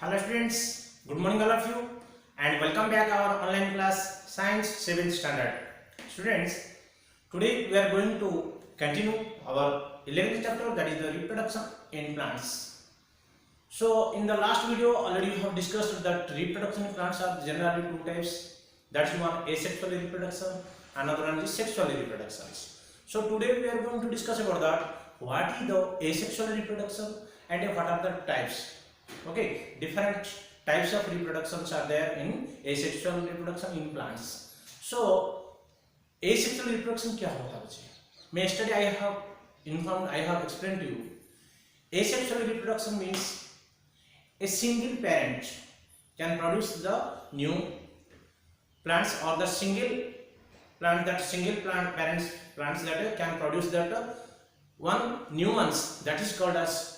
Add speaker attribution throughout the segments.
Speaker 1: Hello students, good morning all of you and welcome back our online class Science 7th Standard. Students, today we are going to continue our 11th chapter, that is the reproduction in plants. So in the last video already we have discussed that reproduction in plants are generally two types. That's one asexual reproduction, another one is sexual reproduction. So today we are going to discuss about that what is the asexual reproduction and what are the types. Okay, different types of reproductions are there in asexual reproduction in plants. So asexual reproduction क्या होता है बच्चे? मैं yesterday I have explained to you. Asexual reproduction means a single parent can produce the new plants, or the single plant parents that can produce that one new ones, that is called as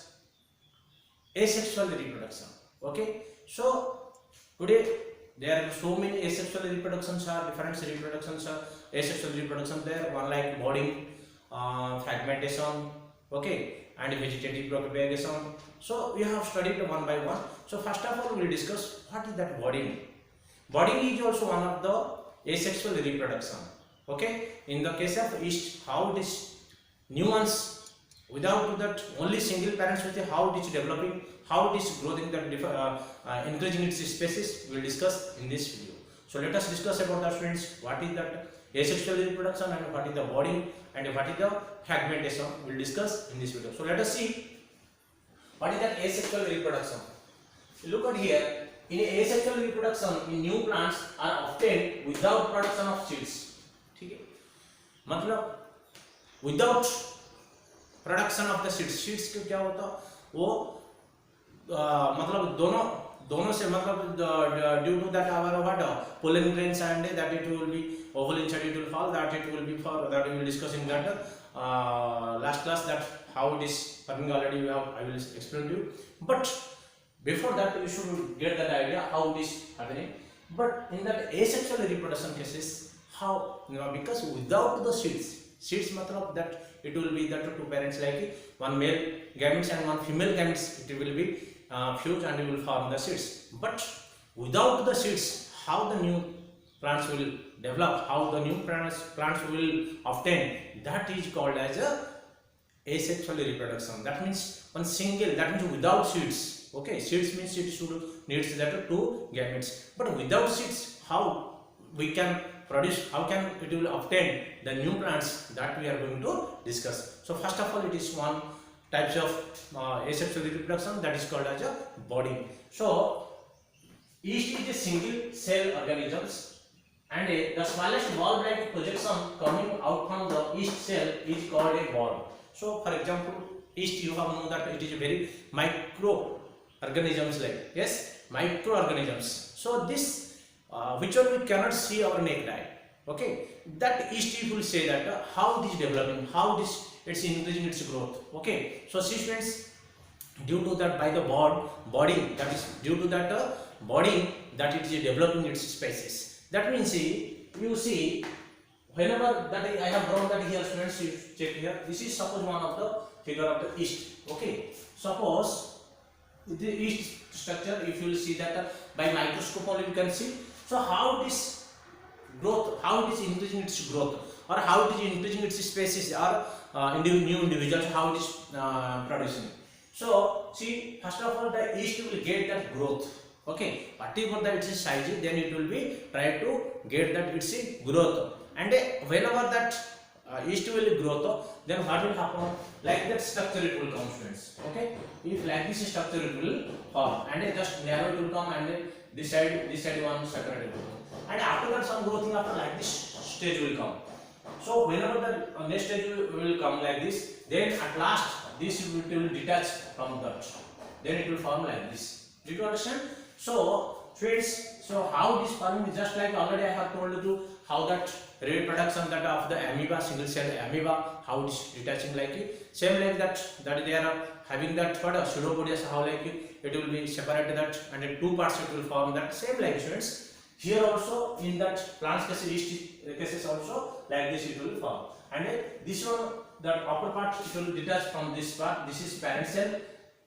Speaker 1: asexual reproduction. Okay, so today there are so many asexual reproductions are different reproductions are asexual reproduction there, one like budding, fragmentation, okay, and vegetative propagation. So we have studied one by one. So first of all we will discuss what is that budding. Budding is also one of the asexual reproduction. Okay, in the case of yeast, how it is new ones without that only single parents with how it is developing, how it is growing, that increasing its species, we will discuss in this video. So let us discuss about the students what is that asexual reproduction and what is the budding and what is the fragmentation, we will discuss in this video. So let us see what is that asexual reproduction. Look at here, in asexual reproduction in new plants are obtained without production of seeds. ठीक है, मतलब without production of the seeds के क्या होता वो मतलब दोनों से मतलब due to that our what pollen grains and that it will be ovule inside it will fall, that it will be for that we will discuss in that last class, that how it is forming already I will explain to you. But before that you should get that idea how it is happening. But in that asexual reproduction cases, how, because without the seeds matlab that it will be that two parents like one male gametes and one female gametes, it will be fused and it will form the seeds. But without the seeds, how the new plants will develop, how the new plants will obtain, that is called as a asexual reproduction. That means one single, that means without seeds. Okay, seeds means it should needs that two gametes, but without seeds, how we can produce, how can it will obtain the new plants, that we are going to discuss. So first of all, it is one types of asexual reproduction, that is called as a budding. So yeast is a single cell organisms, and the smallest ball-like projection coming out from the yeast cell is called a bud. So for example, yeast, you have known that it is a very micro organisms, like yes, microorganisms. So this which one we cannot see our naked eye. Okay, that yeast will say that how it is developing, how it's increasing its growth. Okay, so see students, due to that by the budding, that is due to that budding that it is developing its species. That means you see whenever that I have drawn that here, students, you check here, this is suppose one of the figure of the yeast. Okay, suppose the yeast structure, if you will see that by microscope only you can see. So how this growth, how it is increasing its growth, or how it is increasing its species, or new individuals, how it is producing. So see, first of all the yeast will get that growth. Okay, whatever that its size, then it will be try to get that its growth, and whenever that yeast will grow, then what will happen, like that structure it will come, students. Okay, if like this structure it will form, and just narrow it will come, and this side one separate will come, and after that some growth after like this stage will come. So whenever the next stage will come like this, then at last this will detach from that, then it will form like this. Did you understand? So friends, so how this forming is just like already I have told you how that reproduction that of the amoeba, single cell amoeba, how it is detaching like it. Same like that they are having that pseudopodium, how like it will be separated that, and in two parts it will form that. Same like students, here also in that plants cases also like this it will form, and this one, that upper part it will detach from this part. This is parent cell,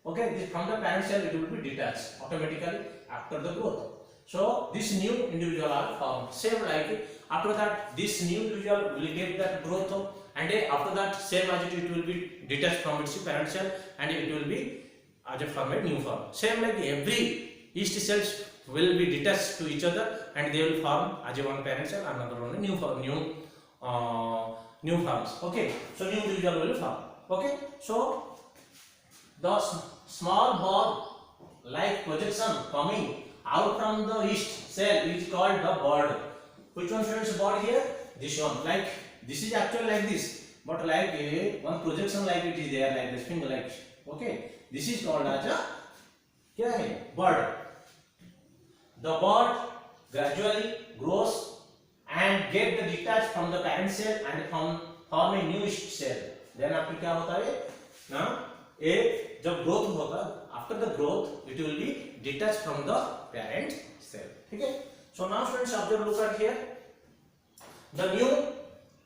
Speaker 1: Okay, this from the parent cell it will be detached automatically after the growth. So this new individual are formed. Same like after that this new individual will get that growth, and after that same as it will be detached from its parent cell and it will be as a form a new form. Same like every yeast cells will be detached to each other and they will form as a one parent cell, another one new form, new forms. Okay, so new individual will form. Okay, so the small ball like projection coming out from the yeast cell is called the bud. Which one shows bud here? This one. Like this is actually like this, but like one projection like it is there like this finger like. Okay, this is called as a क्या है bud. The bud gradually grows and get the detached from the parent cell and form a new yeast cell. Then after क्या होता है ना, एक जब growth होगा, after the growth it will be detached from the parent cell. ठीक है? So now students observe, look at here. The new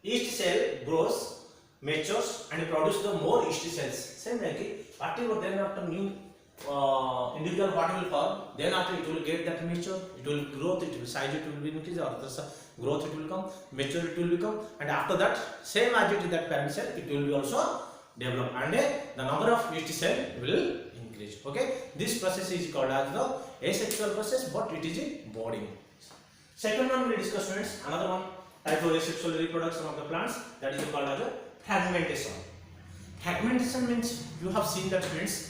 Speaker 1: yeast cell grows, matures and produce the more yeast cells. Same like whatever then after new individual what will form, then after it will get that mature, it will growth, it will size, it will be increase, or the growth it will come, mature it will become, and after that same as it is that parent cell it will be also develop, and the number of yeast cell will increase. Okay, this process is called as the asexual process, but it is a budding. Second one we discuss, students, another one type of asexual reproduction of the plants, that is called as a fragmentation. Fragmentation means you have seen that, students,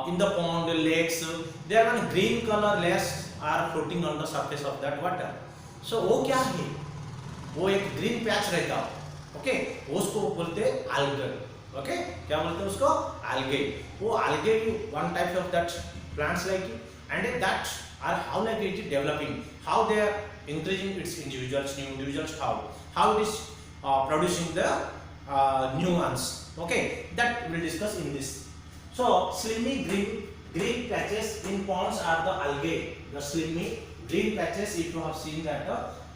Speaker 1: in the pond, lakes, there are green color layers are floating on the surface of that water. So वो क्या है? वो एक green patch रहता है. Okay, उसको बोलते हैं algae. Okay, क्या बोलते हैं उसको? Algae. वो algae one type of that plants like it, and that are how like it is developing, how they are increasing its individuals, new individuals, how it is producing the new ones. Okay, that we will discuss in this. So slimy green patches in ponds are the algae. The slimy green patches, if you have seen that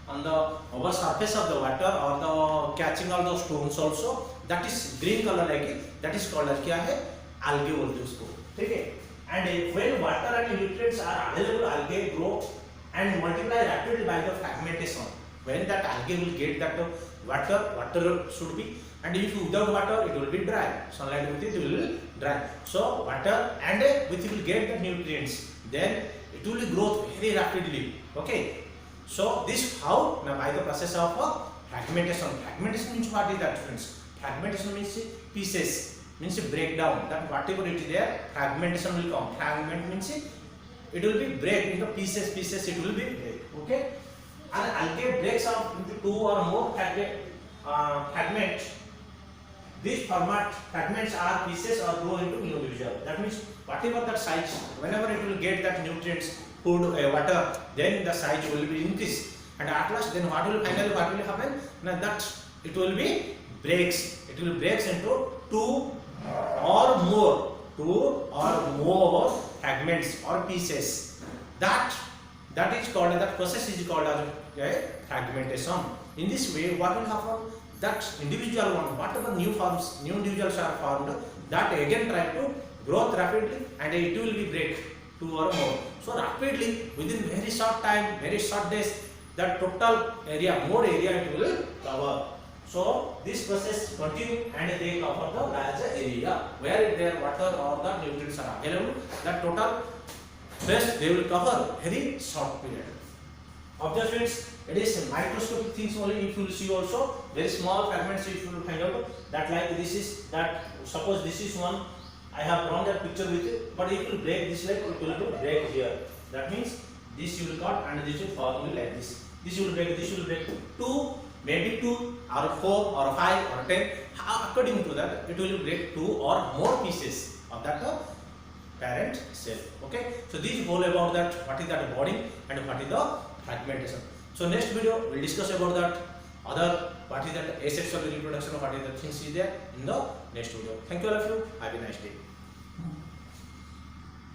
Speaker 1: on the over surface of the water or the catching all those stones also, that is green color like it, that is called as क्या है? Algae बोलते हैं उसको. ठीक है? And when water and nutrients are available, algae grow and multiply rapidly by the fragmentation. When that algae will get that water should be, and if without water it will be dry. Sunlight with it will dry. So water and with it will get the nutrients. Then it will grow very rapidly. Okay. So this how now by the process of fragmentation. Fragmentation means what is that, friends? Fragmentation means pieces. Means breakdown. That whatever it is there, fragmentation will come. Fragment means it will be break into pieces. It will be break. Okay. And algae breaks up into two or more fragments. These fragments are pieces or grow into new individual. That means whatever that size, whenever it will get that nutrients, food, water, then the size will be increased. And at last, then what will happen? Now that it will be breaks. It will breaks into two or more fragments or pieces. That is called, that process is called as fragmentation. In this way, what will happen? That individual one, whatever new forms, new individuals are formed, that again try to grow rapidly and it will be break two or more. So rapidly, within very short time, very short days, that total area, more area it will cover. So this process continue and they cover the larger area where their water or the nutrients are available. That total space they will cover very short period. Observations, it is microscopic things only. If you will see also very small fragments, if you will find out that like this is that, suppose this is one, I have drawn that picture with it, but if you will break this like it will break here. That means this you will cut and this will form like this. This will break, this will break. Two, maybe 2 or 4 or 5 or 10. According to that, it will break 2 or more pieces of that parent cell. Okay. So this is all about that. What is that budding and what is the fragmentation. So next video we will discuss about that other, what is that asexual reproduction, what is the things is there in the next video. Thank you all of you. Have a nice day.